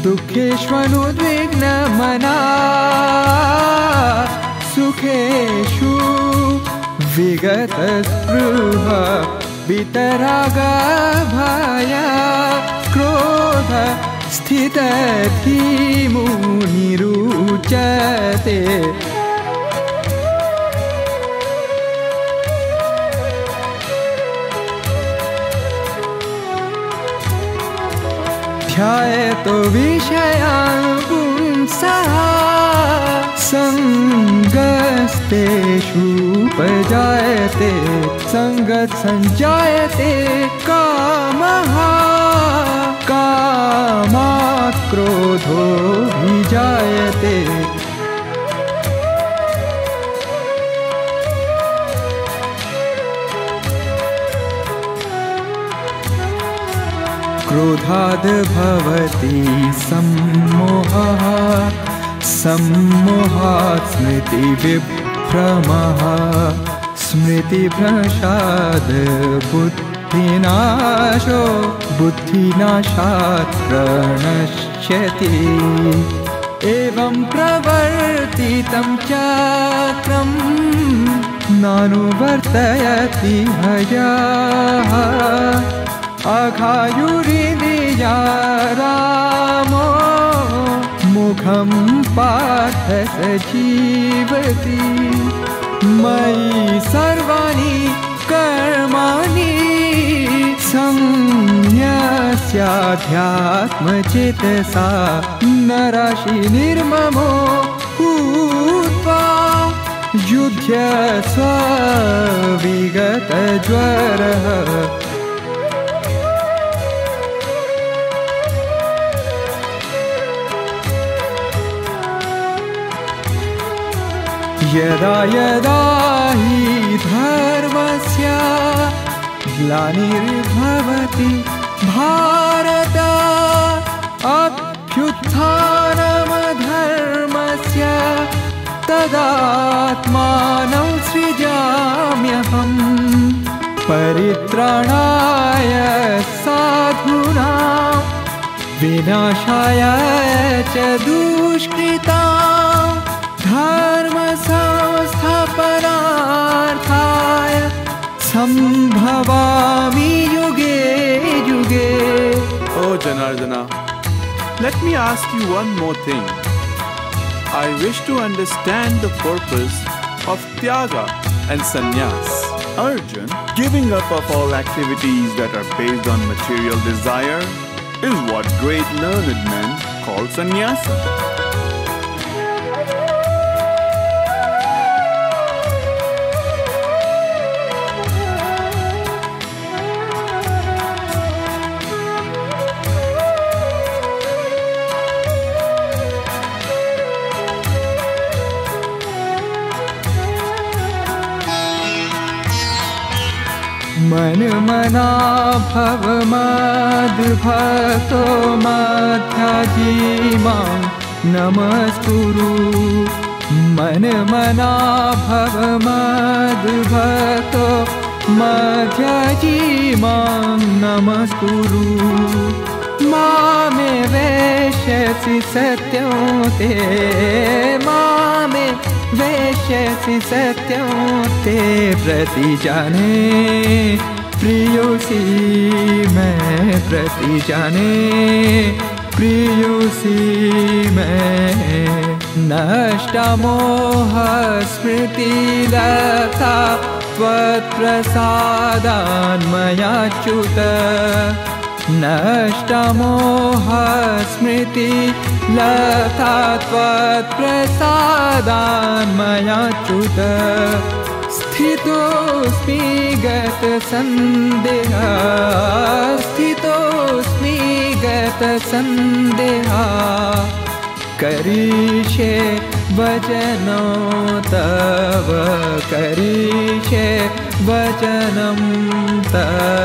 दुःखेष्वनुद्विग्नमना सुखेषु विगतस्पृह वितरागभय क्रोध स्थितधीमुनिरुच्यते ध्यायतो विषयान् पुंसः सङ्गस्तेषुपजायते सङ्गसञ्जायते कामः कामात् क्रोधो विजायते क्रोधाद् भवति सम्मोहः सम्मोहात् स्मृतिविभ्रमः स्मृतिभ्रंशाद् बुद्धिनाशो बुद्धिनाशात् प्रणश्यति एवं प्रवर्तितं चक्रं नानुवर्तयति हयः अघायुरिन्द्रिया रामो मुखं पार्थ स जीवति मयि सर्वाणि कर्माणि संन्यस्याध्यात्मचेतसा नराशि निर्ममो भूत्वा युध्यस्व विगतज्वरः यदा यदा हि धर्मस्य ग्लानिर्भवति भारत अभ्युत्थानमधर्मस्य तदात्मानं सृजाम्यहम् परित्राणाय साधूनां विनाशाय च दुष्कृतां धर्म संस्थापनार्थाय संभवामि युगे युगे. Oh Janardana, let me ask you one more thing. I wish to understand the purpose of Tyaga and Sannyas. Arjun, giving up of all activities that are based on material desire is what great learned men call sannyasa. मन मना भव मद्भक्तो मध्याजी मां नमस्कुरु मन मना भव मद्भक्तो मध्याजी मां नमस्कुरु मामे वेश्यसि सत्यं ते मामे वेश्यसि सत्यं ते प्रतिजाने प्रियोसी मैं प्रतिजाने प्रियोसी मैं नष्टमोह स्मृतिलता त्वत्प्रसादान्मयाच्युत नष्टमोह स्मृतिलता त्वत्प्रसादान्मयाच्युत स्थितोऽस्मि गतसन्देहः स्थितोऽस्मि गतसन्देहः करिष्ये वचनं तव करिष्ये वचनं तव